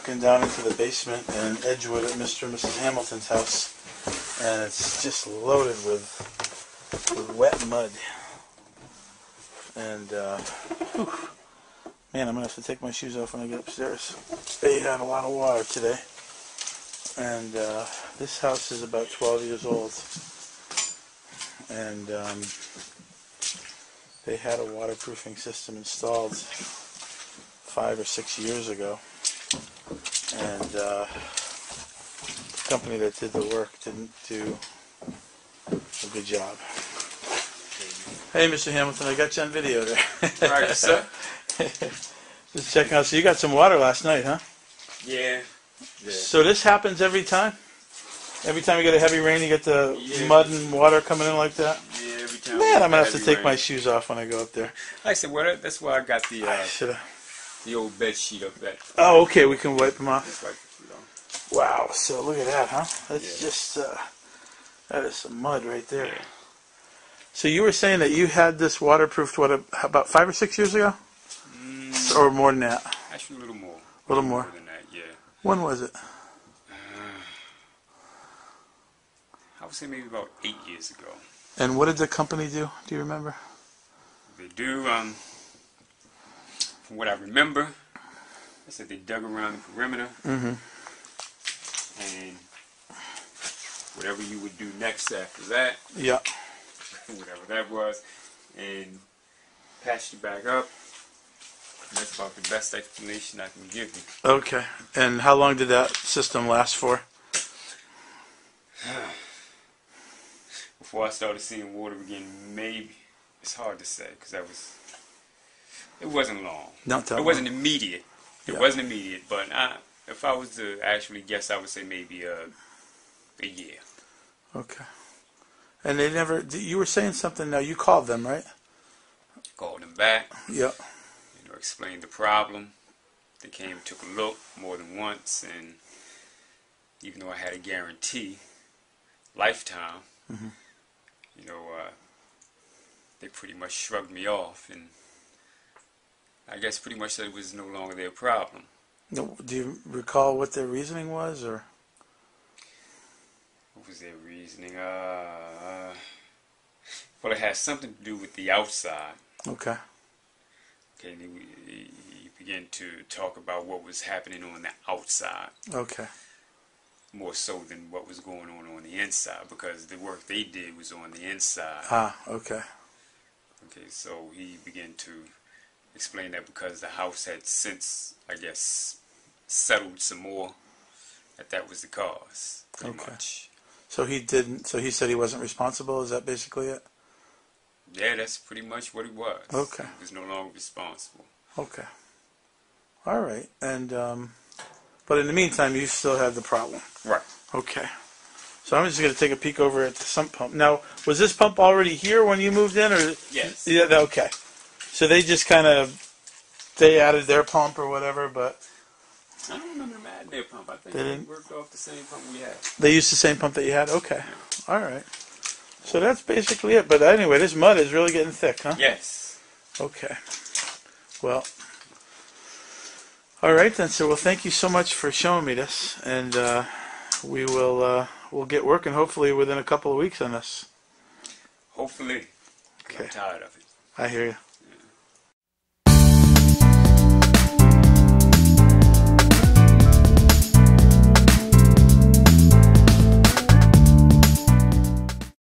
walking down into the basement in Edgewood at Mr. and Mrs. Hamilton's house, and it's just loaded with wet mud. And man, I'm gonna have to take my shoes off when I get upstairs. They had a lot of water today, and this house is about 12 years old, and they had a waterproofing system installed 5 or 6 years ago, and the company that did the work didn't do a good job. Hey, Mr. Hamilton, I got you on video there. Right, sir. Just checking out. So you got some water last night, huh? Yeah. So this happens every time? Every time you get a heavy rain, you get the mud and water coming in like that? Yeah, every time. Man, I'm going to have to take my shoes off when I go up there. Like I said, well, that's why I got the old bed sheet up there. Oh, okay, we can wipe them off. Just wipe it off. Wow, so look at that, huh? That's just, that is some mud right there. Yeah. So you were saying that you had this waterproofed, what, about 5 or 6 years ago? Or more than that? Actually, a little more. A little more than that, yeah. When was it? I would say maybe about 8 years ago. And what did the company do? Do you remember? They do, from what I remember, I said they dug around the perimeter. And whatever you would do next after that. Yeah. Whatever that was, and patched it back up. And that's about the best explanation I can give you. Okay. And how long did that system last for? Before I started seeing water again, maybe. It's hard to say, because it wasn't long. Not that long. It wasn't immediate. Yeah. It wasn't immediate, but if I was to actually guess, I would say maybe a year. Okay. And they never, you were saying something now, you called them, right? Called them back. Yep. You know, explained the problem. They came and took a look more than once, and even though I had a guarantee, lifetime, you know, they pretty much shrugged me off, and I guess pretty much said it was no longer their problem. No, do you recall what their reasoning was, or? What was their reasoning? Well, it has something to do with the outside. Okay. Okay, and he began to talk about what was happening on the outside. Okay. More so than what was going on the inside, because the work they did was on the inside. Ah, okay. Okay, so he began to explain that because the house had since, I guess, settled some more, that was the cause, pretty much. So he didn't, so he said he wasn't responsible, is that basically it? Yeah, that's pretty much what he was. Okay. He was no longer responsible. Okay. All right. And, but in the meantime, you still had the problem. Right. Okay. So I'm just going to take a peek over at the sump pump. Now, was this pump already here when you moved in, or? Yes. Yeah. Okay. So they just kind of, they added their pump or whatever, but. I don't remember them adding their pump. I think they worked off the same pump we had. They used the same pump that you had? Okay. Yeah. All right. So that's basically it. But anyway, this mud is really getting thick, huh? Yes. Okay. Well. All right then. So, well, thank you so much for showing me this, and we'll get working hopefully within a couple of weeks on this. Hopefully. Okay. I'm tired of it. I hear you.